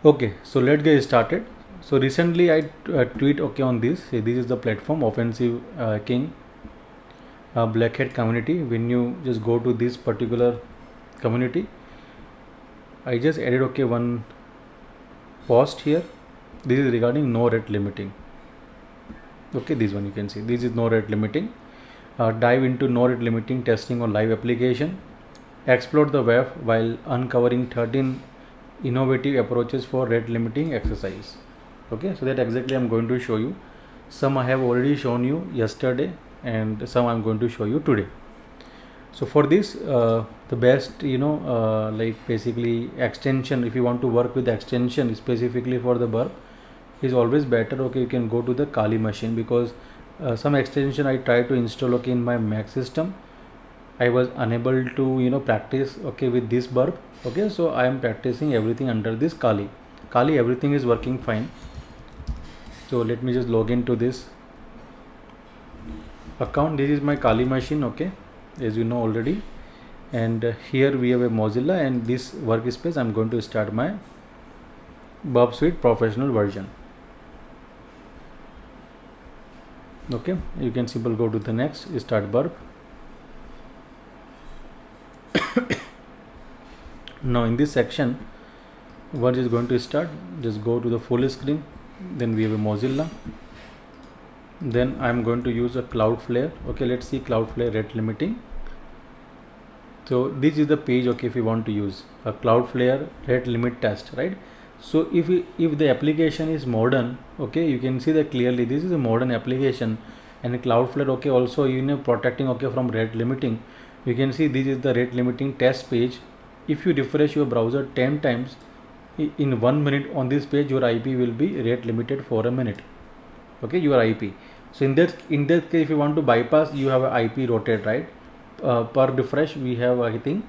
Okay, so let's get started. So recently I tweet okay on this. Say this is the platform offensive king black hat community. When you just go to this particular community, I just added okay one post here. This is regarding no rate limiting. Okay, this one you can see. This is no rate limiting. Dive into no rate limiting testing on live application. Explore the web while uncovering 13 innovative approaches for rate limiting exercise. Okay, so that exactly I'm going to show you. Some I have already shown you yesterday and some I'm going to show you today. So for this the best like basically extension, if you want to work with extension specifically for the burp, is always better. Okay, you can go to the Kali machine, because some extension I try to install okay in my Mac system, I was unable to practice okay with this burp. Okay, so I am practicing everything under this Kali. Everything is working fine. So let me just log into this account. This is my Kali machine, okay, as you know already. And here we have a Mozilla, and this workspace I'm going to start my Burp Suite professional version. Okay, you can simply go to the next, start burp. Now in this section, what is going to start, just go to the full screen. Then we have a Mozilla. Then I'm going to use a Cloudflare. Okay, let's see Cloudflare rate limiting. So this is the page, okay, if you want to use a Cloudflare rate limit test, right? So if the application is modern, okay, you can see that clearly this is a modern application, and Cloudflare okay also protecting okay from rate limiting. You can see this is the rate limiting test page. If you refresh your browser 10 times in 1 minute on this page, your IP will be rate limited for a minute. Okay, your IP. So in that case, if you want to bypass, you have a IP rotate, right? Per refresh we have, I think,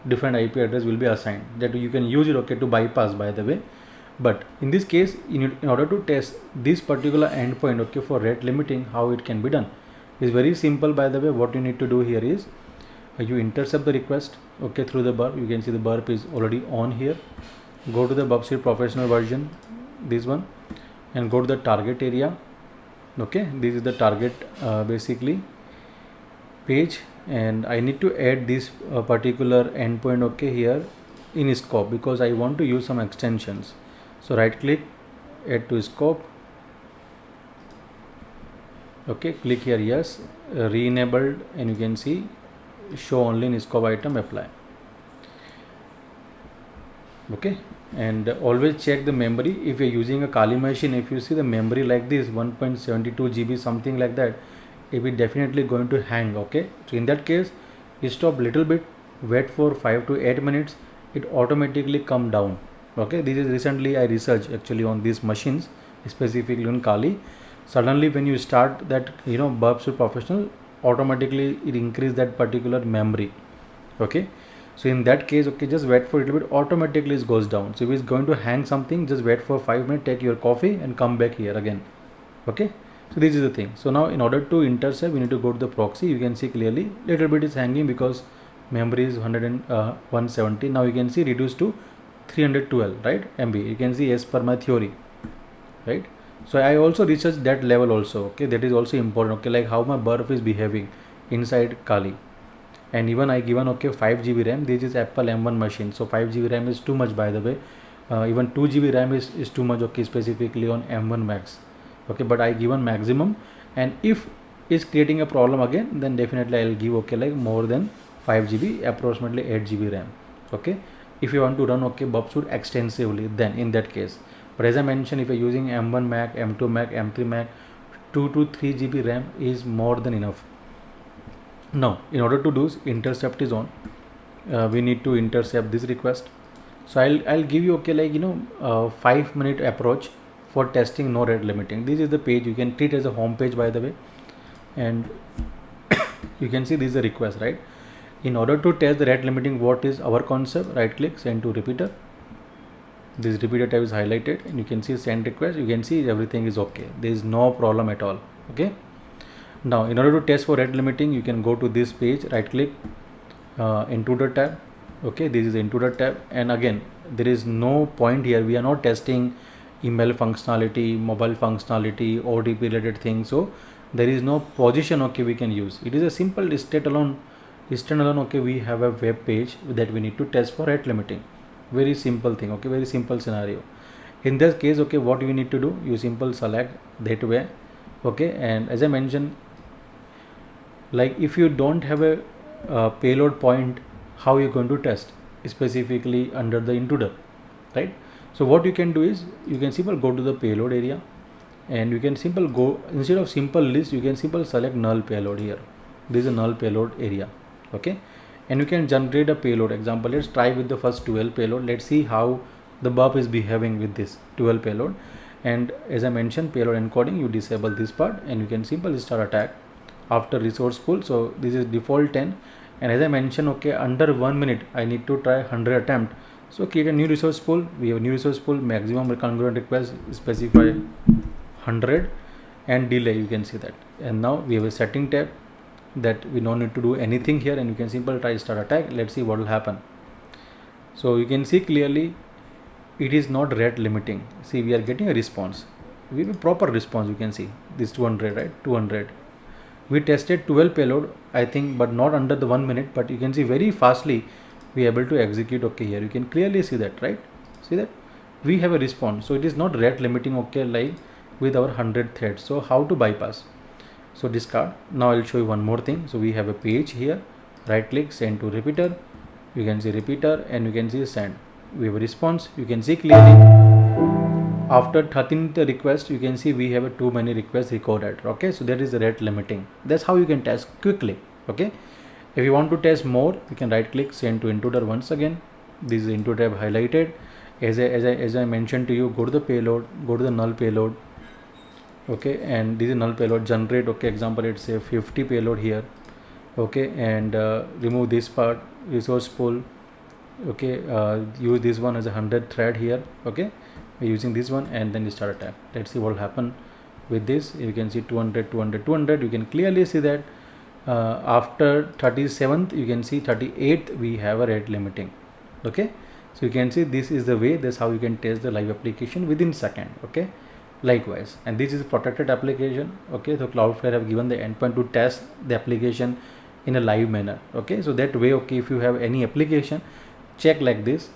different IP address will be assigned, that you can use it okay to bypass, by the way. But in this case, in order to test this particular endpoint okay for rate limiting, how it can be done is very simple, by the way. What you need to do here is you intercept the request okay through the burp. You can see the burp is already on here. Go to the Burp Suite professional version, this one, and go to the target area. Okay, this is the target basically page, and I need to add this particular endpoint okay here in scope, because I want to use some extensions. So right click, add to scope. Okay, click here, yes, re-enabled, and you can see show only in scope item, apply. Okay, and always check the memory. If you're using a Kali machine, if you see the memory like this 1.72 GB, something like that, it will definitely going to hang. Okay, so in that case, you stop little bit, wait for 5 to 8 minutes, it automatically come down. Okay, this is recently I researched actually on these machines, specifically on Kali. Suddenly when you start that Burp Suite professional, automatically it increase that particular memory. Okay, so in that case, okay, just wait for a little bit, automatically it goes down. So if it's going to hang something, just wait for 5 minutes, take your coffee and come back here again. Okay, so this is the thing. So now in order to intercept, we need to go to the proxy. You can see clearly little bit is hanging because memory is 170. Now you can see reduced to 312, right, MB. You can see as per my theory, right? So I also researched that level also. Okay, that is also important. Okay, like how my burp is behaving inside Kali. And even I given okay 5 GB RAM. This is Apple M1 machine, so 5 GB RAM is too much, by the way. Even 2 GB RAM is too much, okay, specifically on M1 Max. Okay, but I given maximum, and if is creating a problem again, then definitely I'll give okay like more than 5 GB, approximately 8 GB RAM. Okay, if you want to run okay Burp Suite extensively, then in that case. But as I mentioned, if you're using M1 Mac, M2 Mac, M3 Mac, 2 to 3 GB RAM is more than enough. Now in order to do intercept is on, we need to intercept this request. So I'll give you okay like 5-minute approach for testing no rate limiting. This is the page, you can treat as a home page, by the way. And you can see this is a request, right? In order to test the rate limiting, what is our concept? Right click, send to repeater. This repeater tab is highlighted, and you can see send request. You can see everything is okay, there is no problem at all. Okay, now in order to test for rate limiting, you can go to this page, right click, intruder tab, Okay, this is the intruder tab, and again there is no point here. We are not testing email functionality, mobile functionality, OTP related things. So there is no position, okay, we can use. It is a simple standalone, okay, we have a web page that we need to test for rate limiting. Very simple thing, okay, very simple scenario. In this case, okay, what we need to do, you simple select that way, okay, and as I mentioned, like if you don't have a payload point, how you going to test specifically under the intruder, right? So what you can do is you can simply go to the payload area, and you can simple go, instead of simple list, you can simple select null payload here. This is a null payload area, okay, and you can generate a payload. Example, let's try with the first 12 payload. Let's see how the burp is behaving with this 12 payload. And as I mentioned, payload encoding, you disable this part, and you can simply start attack after resource pool. So this is default 10, and as I mentioned, okay, under 1 minute I need to try 100 attempt. So create a new resource pool. We have a new resource pool, maximum congruent request specify 100, and delay, you can see that. And now we have a setting tab that we don't need to do anything here, and you can simply try start attack. Let's see what will happen. So you can see clearly it is not rate limiting. See, we are getting a response. We have a proper response. You can see this 200, right? 200. We tested 12 payload, I think, but not under the 1 minute, but you can see very fastly we are able to execute. Okay, here you can clearly see that, right? See that we have a response. So it is not rate limiting, okay, like with our 100 threads. So how to bypass? So discard. Now I'll show you one more thing. So we have a page here, right click, send to repeater. You can see repeater, and you can see send. We have a response. You can see clearly after 13th request, you can see we have a too many requests recorded. Okay, so that is the rate limiting. That's how you can test quickly. Okay, if you want to test more, you can right click, send to intruder once again. This is intruder tab highlighted. As I mentioned to you, go to the payload, go to the null payload. Okay, and this is null payload generate. Okay, example, let's say 50 payload here. Okay, and remove this part, resource pool. Okay, use this one as a 100 thread here. Okay, we're using this one, and then you start attack. Let's see what will happen with this. You can see 200, 200, 200. You can clearly see that after 37th, you can see 38th we have a rate limiting. Okay, so you can see this is the way, that's how you can test the live application within second. Okay, likewise, and this is a protected application. Okay, so Cloudflare have given the endpoint to test the application in a live manner. Okay, so that way, okay, if you have any application, check like this,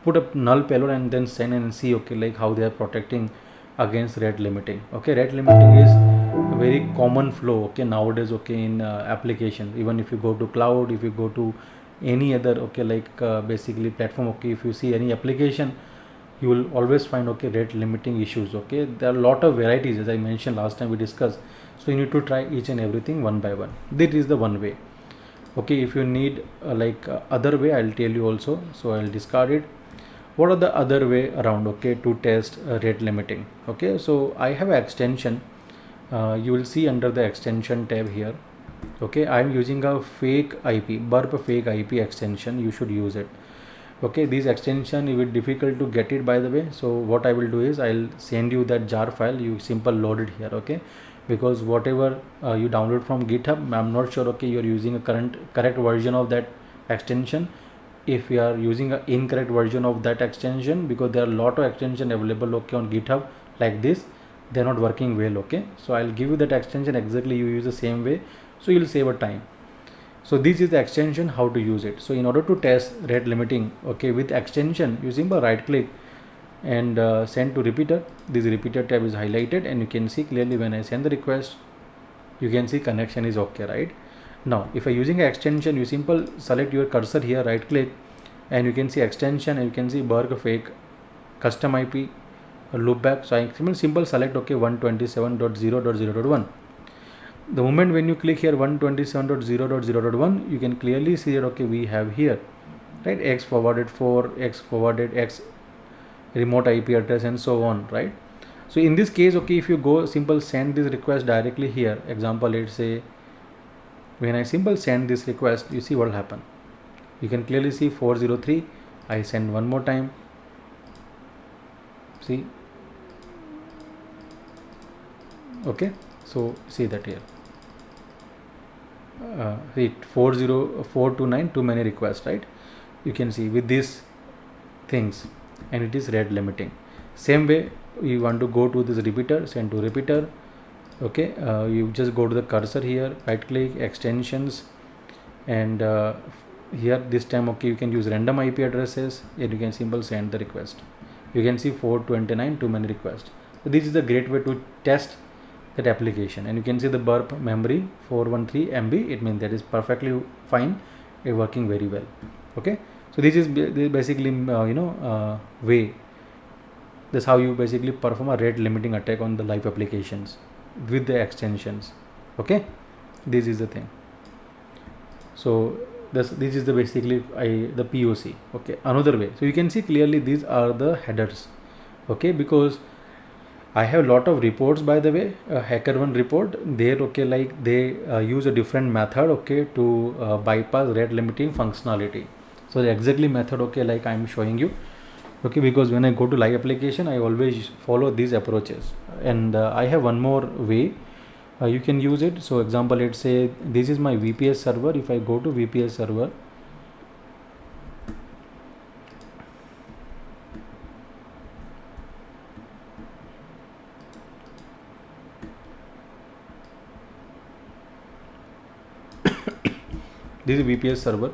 put a null payload, and then send and see, okay, like how they are protecting against rate limiting. Okay, rate limiting is a very common flow, okay, nowadays, okay, in application. Even if you go to cloud, if you go to any other, okay, like basically platform, okay, if you see any application, you will always find, okay, rate limiting issues. Okay, there are a lot of varieties, as I mentioned last time we discussed. So you need to try each and everything one by one. That is the one way. Okay, if you need other way, I'll tell you also, so I'll discard it. What are the other way around, okay, to test rate limiting? Okay, so I have an extension. You will see under the extension tab here. Okay, I'm using a fake IP, burp fake IP extension. You should use it. Okay, this extension, it will be difficult to get it, by the way. So what I will do is I'll send you that jar file. You simple load it here. Okay, because whatever you download from GitHub, I'm not sure, okay, you're using a correct version of that extension. If you are using an incorrect version of that extension, because there are a lot of extension available, okay, on GitHub like this, they're not working well. Okay, so I'll give you that extension exactly, you use the same way, so you'll save a time. So this is the extension, how to use it. So in order to test rate limiting, okay, with extension, you simply right click and send to repeater. This repeater tab is highlighted, and you can see clearly when I send the request, you can see connection is okay, right? Now if you're using an extension, you simple select your cursor here, right click, and you can see extension, and you can see burp fake custom IP loopback. So I simple select, okay, 127.0.0.1. The moment when you click here 127.0.0.1, you can clearly see that, okay, we have here, right, x forwarded 4, x forwarded x remote IP address, and so on, right? So in this case, okay, if you go simple send this request directly here, example, let's say when I simple send this request, you see what will happen. You can clearly see 403. I send one more time. See, okay, so see that here. See 40429, too many requests, right? you can see with these things, and it is rate limiting. Same way, you want to go to this repeater, send to repeater. Okay, you just go to the cursor here, right click, extensions, and here this time, okay, you can use random IP addresses, and you can simply send the request. You can see 429 too many requests. So this is a great way to test that application, and you can see the burp memory 413 MB. It means that is perfectly fine, working very well. Okay, so this is basically way. That's how you basically perform a rate limiting attack on the live applications with the extensions. Okay, this is the thing. So this is the basically the POC. Okay, another way. So you can see clearly these are the headers. Okay, because I have a lot of reports, by the way. HackerOne report there. Okay, like they use a different method. Okay, to bypass rate limiting functionality. So the exactly method. Okay, like I'm showing you. Okay, because when I go to live application, I always follow these approaches, and I have one more way you can use it. So example, let's say this is my VPS server. If I go to VPS server, this is VPS server,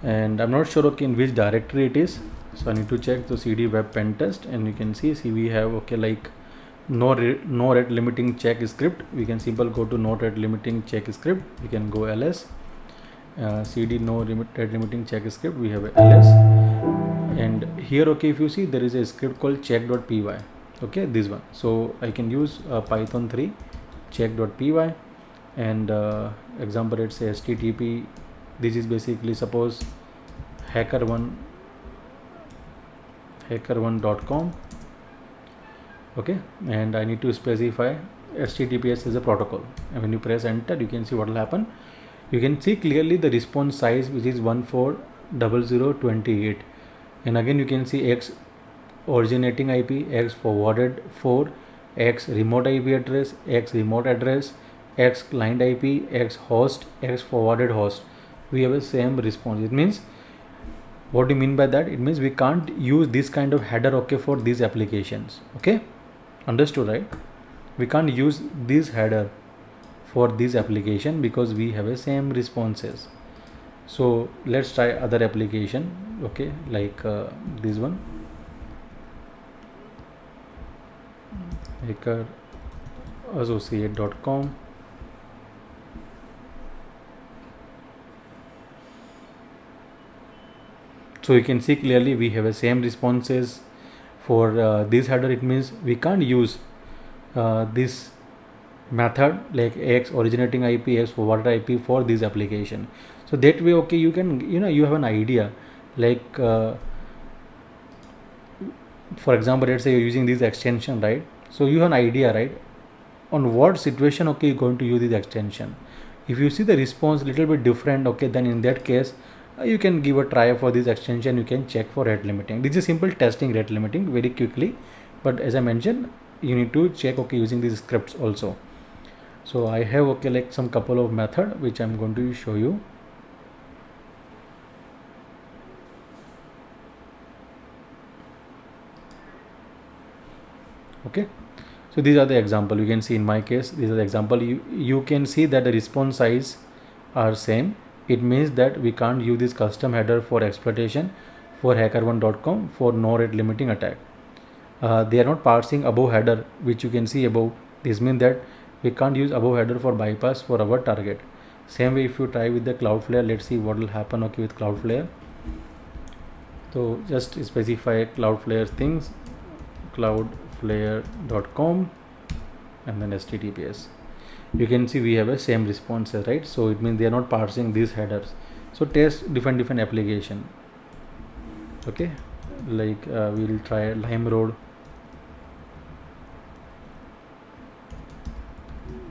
and I'm not sure okay in which directory it is, so I need to check the CD web pen test, and you can see we have okay like no rate limiting check script. We can simply go to no rate limiting check script. We can go ls cd no rate limiting check script. We have ls, and here okay if you see there is a script called check.py. okay, this one. So I can use python 3 check.py, and example, let's say http. This is basically suppose hacker1.com. okay, and I need to specify HTTPS is a protocol, and when you press enter, you can see what will happen. You can see clearly the response size, which is 140028, and again you can see X originating IP, X forwarded 4, X remote IP address, X remote address, X client IP, X host, X forwarded host. We have the same response. It means, what do you mean by that? It means we can't use this kind of header okay for these applications. Okay, understood, right? We can't use this header for this application because we have the same responses. So let's try other application. Okay, like this one, hackerassociate.com. So you can see clearly we have the same responses for this header. It means we can't use this method like X originating IP, X forwarded IP for this application. So that way, okay, you can you have an idea, like for example, let's say you're using this extension, right? So you have an idea, right, on what situation okay you're going to use this extension. If you see the response little bit different, okay, then in that case you can give a try for this extension. You can check for rate limiting. This is simple testing rate limiting very quickly, but as I mentioned, you need to check okay using these scripts also. So I have okay like some couple of method which I'm going to show you. Okay, so these are the example. You can see in my case, these are the example. You can see that the response size are same. It means that we can't use this custom header for exploitation for hackerone.com for no rate limiting attack. They are not parsing above header, which you can see above. This means that we can't use above header for bypass for our target. Same way if you try with the Cloudflare, let's see what will happen okay with Cloudflare. So just specify Cloudflare things, cloudflare.com, and then HTTPS. You can see we have a same responses, right? So it means they are not parsing these headers. So test different application. Okay, like we will try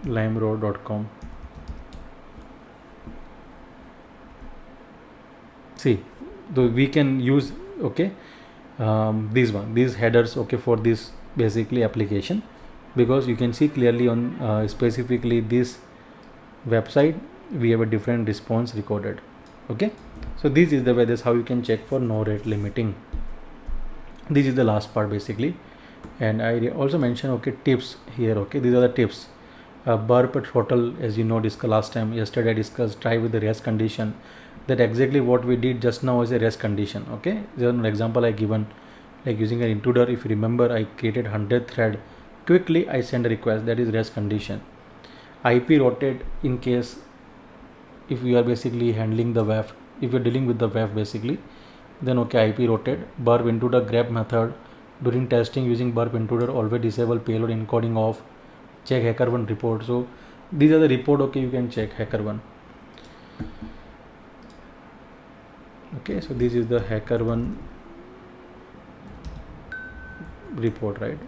limeroad.com. See, though we can use okay these headers okay for this basically application, because you can see clearly on specifically this website we have a different response recorded. Okay, So this is the way, this how you can check for no rate limiting. This is the last part basically. And I also mentioned, okay, tips here. Okay, these are the tips. Burp total, as you know, discussed last time, yesterday I discussed, try with the rest condition. That exactly what we did just now is a rest condition. Okay, there's an example I given, like using an intruder. If you remember, I created 100 thread, quickly I send a request, that is rest condition. IP rotate, in case if we are basically handling the WAF, if you're dealing with the WAF basically, then okay, IP rotate. Burp intruder grab method, during testing using burp intruder, always disable payload encoding off, check hacker1 report. So these are the report, okay, you can check hacker1. Okay, so this is the hacker1 report, right?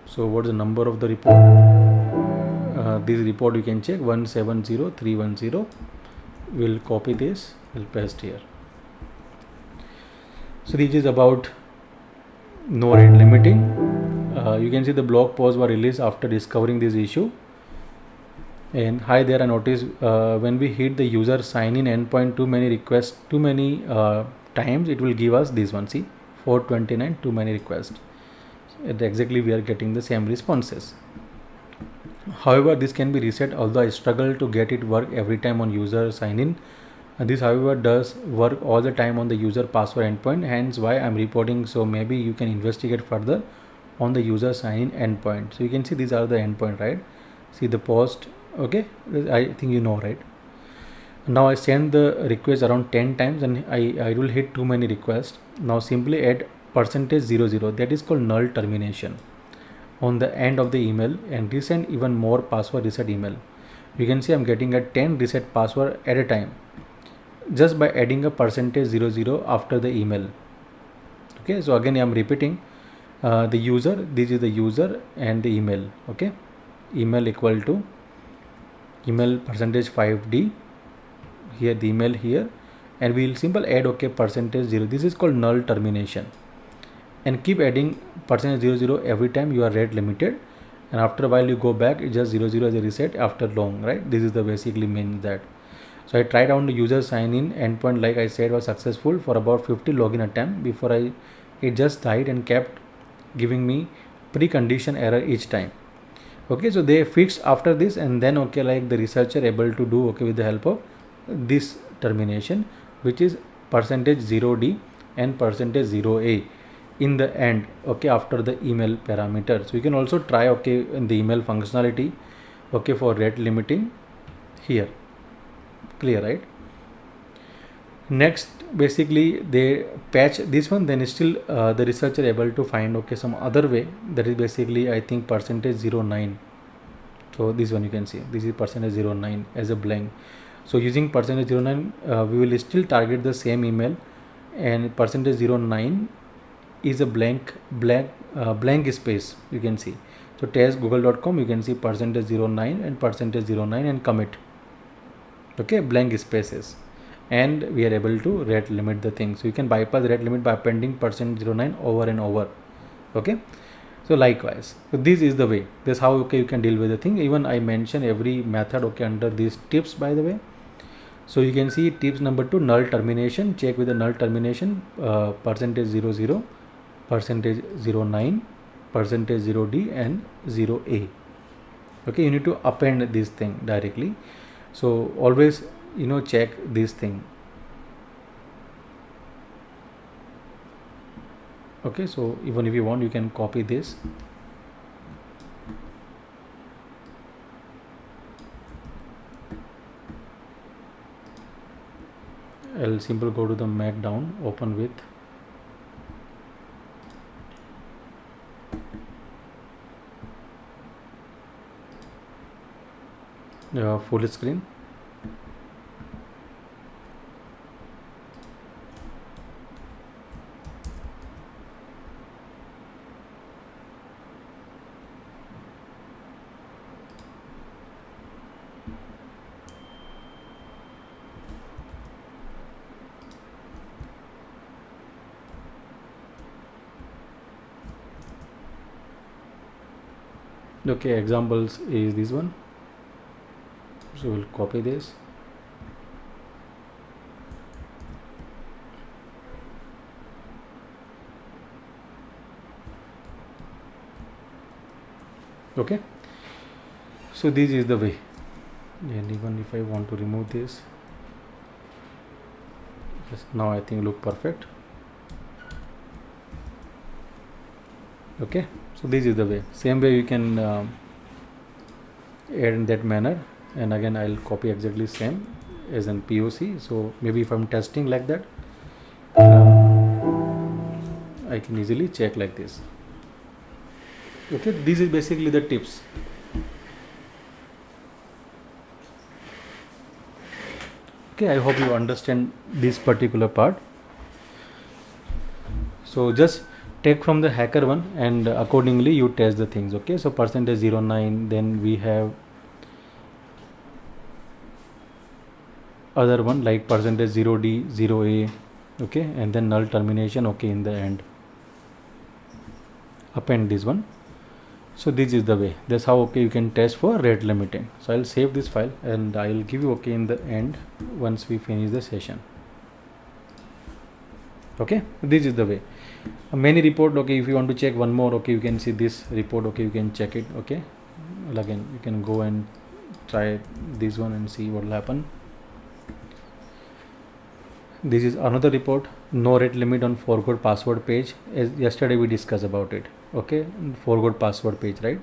So what's the number of the report? This report you can check 170310. We'll copy this, we'll paste here. So this is about no rate limiting. You can see the blog posts were released after discovering this issue. And hi there, I noticed when we hit the user sign in endpoint too many requests, too many times, it will give us this one. See, 429, too many requests. And exactly we are getting the same responses. However, this can be reset, although I struggle to get it work every time on user sign in. This however does work all the time on the user password endpoint, hence why I'm reporting. So maybe you can investigate further on the user sign in endpoint. So you can see these are the endpoint, right? See the post, okay, I think you know, right? Now I send the request around 10 times and I will hit too many requests. Now simply add %00, that is called null termination, on the end of the email and resend even more password reset email. You can see I'm getting a 10 reset password at a time just by adding a %00 after the email. Okay, so again I'm repeating the user, this is the user and the email. Okay, email equal to email %5d, here the email here, and we'll simple add, okay, %0. This is called null termination, and keep adding %00 every time you are rate limited, and after a while you go back, it's just 00 as a reset after long, right? This is the basically means that. So I tried on the user sign in endpoint, like I said, was successful for about 50 login attempt before it just died and kept giving me precondition error each time. Okay, so they fixed after this, and then okay, like the researcher able to do, okay, with the help of this termination, which is %0d and %0a in the end, okay, after the email parameter. So you can also try, okay, in the email functionality, okay, for rate limiting here. Clear, right? Next, basically they patch this one, then still the researcher able to find, okay, some other way, that is basically I think %09. So this one you can see, this is %09 as a blank. So using %09 we will still target the same email, and %09 is a blank space, you can see. So test google.com, you can see %09 and %09 and commit, okay, blank spaces, and we are able to rate limit the thing. So you can bypass rate limit by appending %09 over and over. Okay, so likewise, so this is the way, this how, okay, you can deal with the thing. Even I mention every method, okay, under these tips, by the way. So you can see tips number 2, null termination, check with the null termination, %00, %09, %0d and 0a. Okay, you need to append this thing directly. So always, you know, check this thing. Okay, so even if you want, you can copy this. I'll simply go to the Markdown, open with full screen. Okay, examples is this one, so we'll copy this. Okay, so this is the way. And even if I want to remove this, yes, now I think look perfect. Okay, so this is the way. Same way you can add in that manner, and again I'll copy exactly same as in POC. So maybe if I'm testing like that, I can easily check like this. Okay, this is basically the tips. Okay, I hope you understand this particular part. So just take from the hacker one, and accordingly you test the things. Okay, so percentage 09, then we have other one like percentage 0D 0A. Okay, and then null termination. Okay, in the end append this one. So this is the way. That's how okay you can test for rate limiting. So I'll save this file and I'll give you okay in the end once we finish the session. Okay, this is the way. Many report. Okay, if you want to check one more, okay, you can see this report. Okay, you can check it. Okay, again you can go and try this one and see what will happen. This is another report, no rate limit on forgot password page. As yesterday we discussed about it. Okay, forgot password page, right?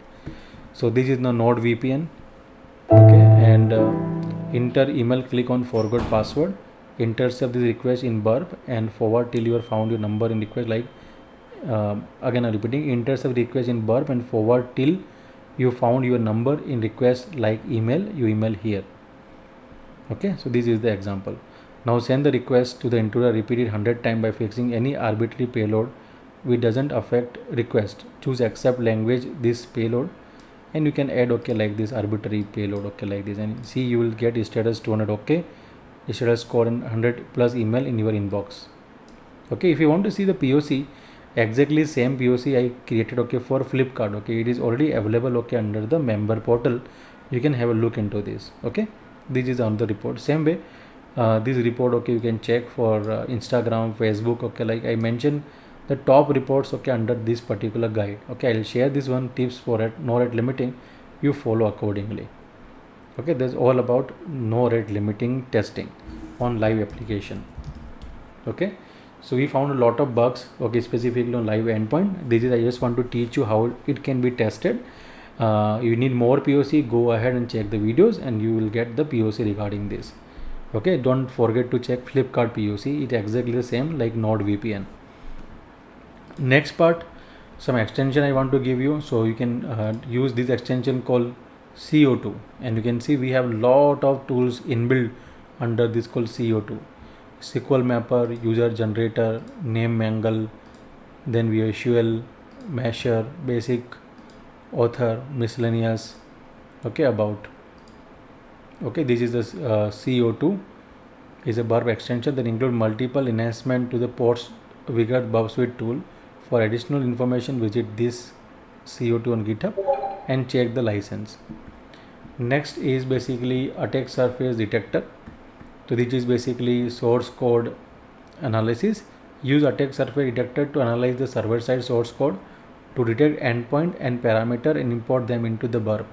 So this is the Node VPN. Okay, and enter email, click on forgot password, intercept this request in burp and forward till you have found your number in request. Like again I'm repeating, intercept request in burp and forward till you found your number in request like email, you email here. Okay, so this is the example. Now send the request to the intruder, repeat it 100 times by fixing any arbitrary payload which doesn't affect request. Choose accept language this payload, and you can add okay like this arbitrary payload. Okay, like this, and see you will get status 200. Okay, status score and 100 plus email in your inbox. Okay, if you want to see the POC, exactly same POC I created okay for Flipkart. Okay, it is already available okay under the member portal. You can have a look into this. Okay, this is another report. Same way this report okay you can check for Instagram, Facebook. Okay, like I mentioned the top reports okay under this particular guide. Okay, I'll share this one tips for it, no rate limiting. You follow accordingly. Okay, that's all about no rate limiting testing on live application. Okay, so we found a lot of bugs okay specifically on live endpoint. This is I just want to teach you how it can be tested. You need more POC, go ahead and check the videos and you will get the POC regarding this. Okay, don't forget to check Flipkart POC, it exactly the same like Node VPN. Next part, some extension I want to give you, so you can use this extension called CO2, and you can see we have lot of tools inbuilt under this called CO2. SQL mapper, user generator, name mangle, then visual, measure, basic, author, miscellaneous. Okay, about. Okay, this is the CO2 is a burp extension that include multiple enhancement to the ports vigor burp suite tool. For additional information visit this CO2 on GitHub and check the license. Next is basically attack surface detector. So this is basically source code analysis. Use attack surface detector to analyze the server side source code to detect endpoint and parameter and import them into the burp.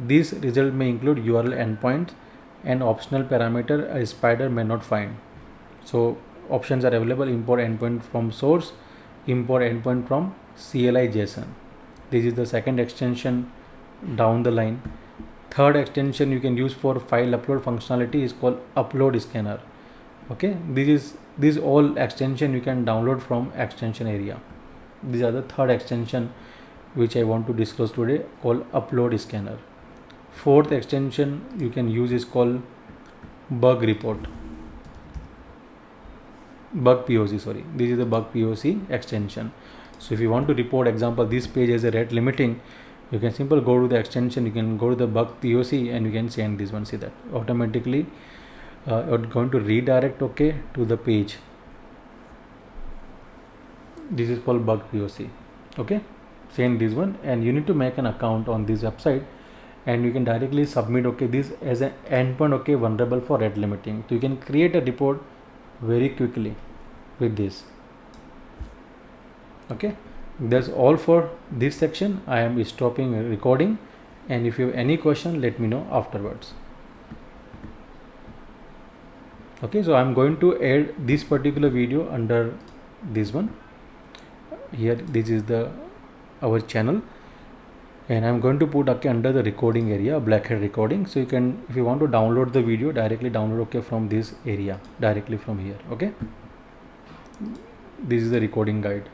These results may include URL endpoints and optional parameter a spider may not find. So options are available: import endpoint from source, import endpoint from CLI JSON. This is the second extension down the line. Third extension you can use for file upload functionality is called upload scanner. Okay, this all extension you can download from extension area. These are the third extension which I want to disclose today called upload scanner. Fourth extension you can use is called bug report, bug POC, sorry, this is the bug POC extension. So if you want to report example this page as a rate limiting, you can simply go to the extension, you can go to the bug POC and you can send this one. See that automatically you're going to redirect okay to the page. This is called bug POC. Okay, send this one and you need to make an account on this website and you can directly submit okay this as an endpoint okay vulnerable for rate limiting. So you can create a report very quickly with this. Okay, That's all for this section. I am stopping recording, and if you have any question, let me know afterwards. Okay, so I'm going to add this particular video under this one here. This is the our channel, and I'm going to put okay under the recording area, blackhead recording. So you can, if you want to download the video, directly download okay from this area, directly from here. Okay, this is the recording guide.